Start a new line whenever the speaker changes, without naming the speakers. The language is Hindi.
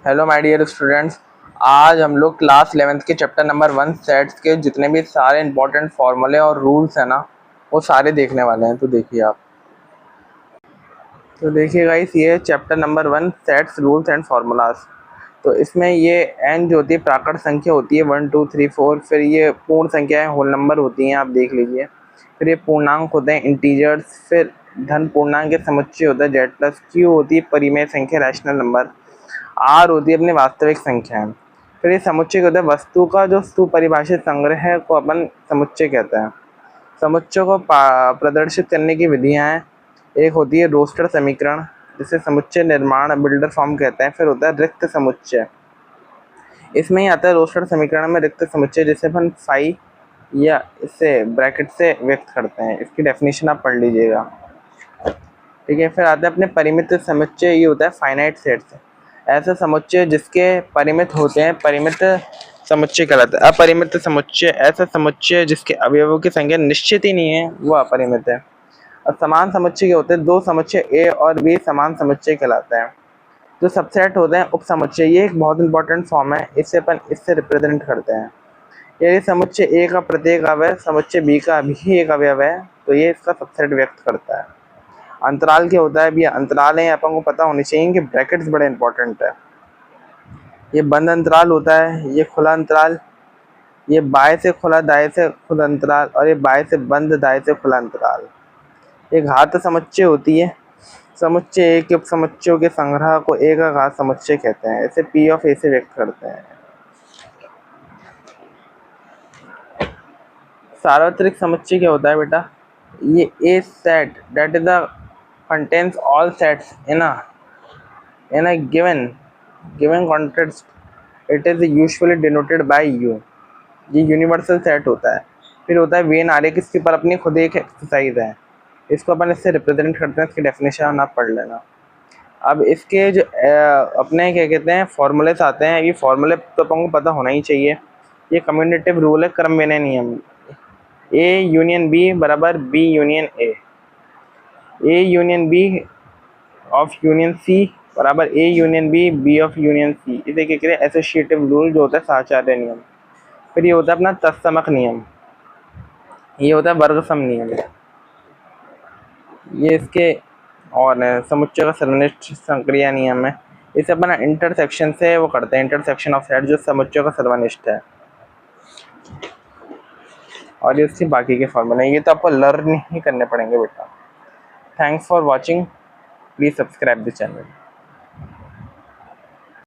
Hello my dear students. आज हम लोग क्लास 11th के चैप्टर नंबर 1 सेट्स के जितने भी सारे इंपॉर्टेंट फॉर्मूले और रूल्स हैं ना, वो सारे देखने वाले हैं। तो देखिए आप, तो देखिए गाइस, ये chapter number 1 sets rules and formulas. तो इसमें ये n जो होती है प्राकृत संख्या होती है 1 2 3 4, फिर ये पूर्ण संख्याएं होल नंबर होती हैं, आप देख लीजिए। फिर ये पूर्णांक होते हैं इंटीजर्स, फिर धन पूर्णांक के समुच्चय होता है जेड प्लस, क्यू होती है परिमेय संख्या रैशनल नंबर, आर होती है अपनी वास्तविक संख्या है। फिर ये समुच्चय होता है वस्तु का जो सुपरिभाषित संग्रह है को अपन समुच्चय कहते हैं। समुच्चय को प्रदर्शित करने की विधियां हैं। एक होती है रोस्टर समीकरण, जिसे समुच्चय निर्माण बिल्डर फॉर्म कहते हैं। फिर होता है रिक्त समुच्चय, इसमें ही आता है रोस्टर समीकरण में रिक्त समुच्चय, जिसे अपन फाई या इससे ब्रैकेट से व्यक्त करते हैं। इसकी डेफिनेशन आप पढ़ लीजिएगा, ठीक है। फिर आता है अपने परिमित समुच्चय, ये होता है फाइनाइट सेट्स, ऐसे समुच्चय जिसके परिमित होते हैं परिमित समुच्चय कहलाता है। अपरिमित समुच्चय ऐसा समुच्चय जिसके अवयवों की संख्या निश्चित ही नहीं है, वो अपरिमित है। और समान समुच्चय के होते हैं दो समुच्चय ए और बी समान समुच्चय कहलाते हैं। जो सबसेट होते हैं उप समुच्चय, ये एक बहुत इंपॉर्टेंट फॉर्म है, इससे अपन इससे रिप्रेजेंट करते हैं। यदि समुच्चय ए का प्रत्येक अवयव समुच्चय बी का भी एक अवयव है, तो ये इसका सबसेट व्यक्त करता है। अंतराल क्या होता है? भी अंतराल है, अपन को पता होनी चाहिए कि ब्रैकेट्स बड़े इंपॉर्टेंट है। ये बंद अंतराल होता है, ये खुला अंतराल, ये बाएं से खुला दाएं से खुला अंतराल, और ये बाएं से बंद दाएं से खुला अंतराल। ये घात समुच्चय होती है। समुच्चय ए के उपसमुच्चयों के संग्रह को ए का घात समुच्चय कहते हैं। इसे पी ऑफ ए से व्यक्त करते हैं। सार्वत्रिक समुच्चय क्या होता है बेटा? ये a set that is the contains all sets in a given context, it is usually denoted by u। ये यूनिवर्सल सेट होता है। फिर होता है वेन आरेख, इसके ऊपर अपनी खुद एक एक्सरसाइज है, इसको अपन इससे रिप्रेजेंट करते हैं। इसकी डेफिनेशन आप पढ़ लेना। अब इसके जो अपने क्या कहते हैं फॉर्मूलेस आते हैं, ये फॉर्मूले तो अपन को पता होना ही चाहिए। ये कम्यूटेटिव रूल है, क्रम विनय नियम। ए यूनियन बी बराबर B union A union B of union C बराबर A union B B of union C. इसे क्या कहते हैं? एसोसिएटिव रूल, जो होता है साहचर्य नियम। फिर ये होता है अपना तत्समक नियम, ये होता है वर्गसम नियम। ये इसके और समुच्चय का सर्वनिष्ठ संक्रिया नियम है। इसे अपना इंटरसेक्शन से वो करते हैं, इंटरसेक्शन ऑफ सेट, जो समुच्चय का सर्वनिष्ठ है। और ये इसके बाकी के फॉर्मूले, ये तो आपको लर्न ही करने पड़ेंगे बेटा। Thanks for watching, please subscribe the channel.